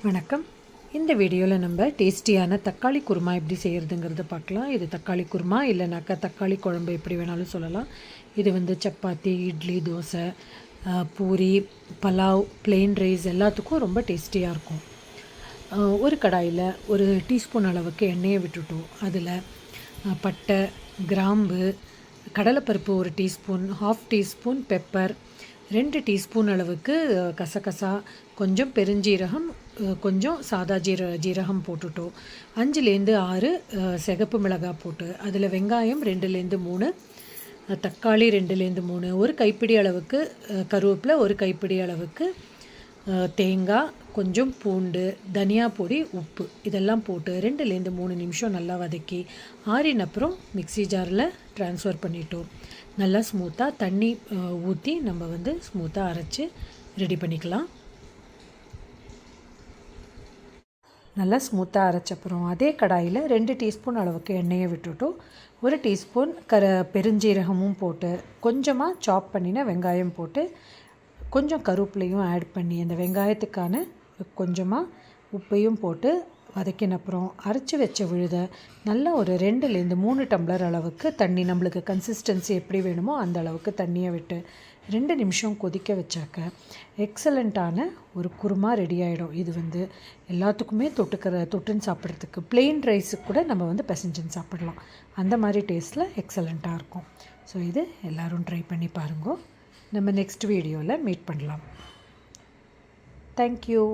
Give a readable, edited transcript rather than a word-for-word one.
வணக்கம். இந்த வீடியோவில் நம்ம டேஸ்டியான தக்காளி குருமா எப்படி செய்கிறதுங்கிறத பார்க்கலாம். இது தக்காளி குருமா இல்லைனாக்கா தக்காளி குழம்பு எப்படி வேணாலும் சொல்லலாம். இது வந்து சப்பாத்தி, இட்லி, தோசை, பூரி, பலாவ், பிளெயின் ரைஸ் எல்லாத்துக்கும் ரொம்ப டேஸ்டியாக இருக்கும். ஒரு கடாயில் ஒரு டீஸ்பூன் அளவுக்கு எண்ணெயை விட்டுட்டோம். அதில் பட்டை, கிராம்பு, கடலைப்பருப்பு ஒரு டீஸ்பூன், 1/2 டீஸ்பூன் பெப்பர், 2 டீஸ்பூன் அளவுக்கு கசகசா, கொஞ்சம் பெருஞ்சீரகம், கொஞ்சம் சாதா ஜீரகம் போட்டுட்டோம். 5லேருந்து 6 சிகப்பு மிளகாய் போட்டு அதில் வெங்காயம் 2லேருந்து 3, தக்காளி 2லேருந்து 3, ஒரு கைப்பிடி அளவுக்கு கருவேப்பிலை, ஒரு கைப்பிடி அளவுக்கு தேங்காய், கொஞ்சம் பூண்டு, தனியா பொடி, உப்பு இதெல்லாம் போட்டு 2லேருந்து 3 நிமிஷம் நல்லா வதக்கி ஆறின அப்புறம் மிக்ஸி ஜாரில் ட்ரான்ஸ்ஃபர் பண்ணிட்டோம். நல்லா ஸ்மூத்தாக தண்ணி ஊற்றி நம்ம வந்து ஸ்மூத்தாக அரைச்சி ரெடி பண்ணிக்கலாம். நல்லா ஸ்மூத்தாக அரைச்சப்புறம் அதே கடாயில் 2 டீஸ்பூன் அளவுக்கு எண்ணெயை விட்டுட்டோம். 1 டீஸ்பூன் பெருஞ்சீரகமும் போட்டு கொஞ்சமாக சாப் பண்ணின வெங்காயம் போட்டு கொஞ்சம் கருவேப்பிலையும் ஆட் பண்ணி அந்த வெங்காயத்துக்கான கொஞ்சமாக உப்பையும் போட்டு வதக்கின அப்புறம் அரைச்சி வச்ச விழுதை நல்லா ஒரு 2லேருந்து 3 டம்ளர் அளவுக்கு தண்ணி, நம்மளுக்கு கன்சிஸ்டன்சி எப்படி வேணுமோ அந்த அளவுக்கு தண்ணியை விட்டு 2 நிமிஷம் கொதிக்க வச்சாக்க எக்ஸலண்ட்டான ஒரு குருமா ரெடி ஆகிடும். இது வந்து எல்லாத்துக்குமே தொட்டுன்னு சாப்பிட்றதுக்கு, பிளெயின் ரைஸுக்கு கூட நம்ம வந்து பிசைஞ்சுன்னு சாப்பிடலாம். அந்த மாதிரி டேஸ்ட்டில் எக்ஸலண்ட்டாக இருக்கும். ஸோ இது எல்லோரும் ட்ரை பண்ணி பாருங்க. நம்ம நெக்ஸ்ட் வீடியோவில் மீட் பண்ணலாம். தேங்க்யூ.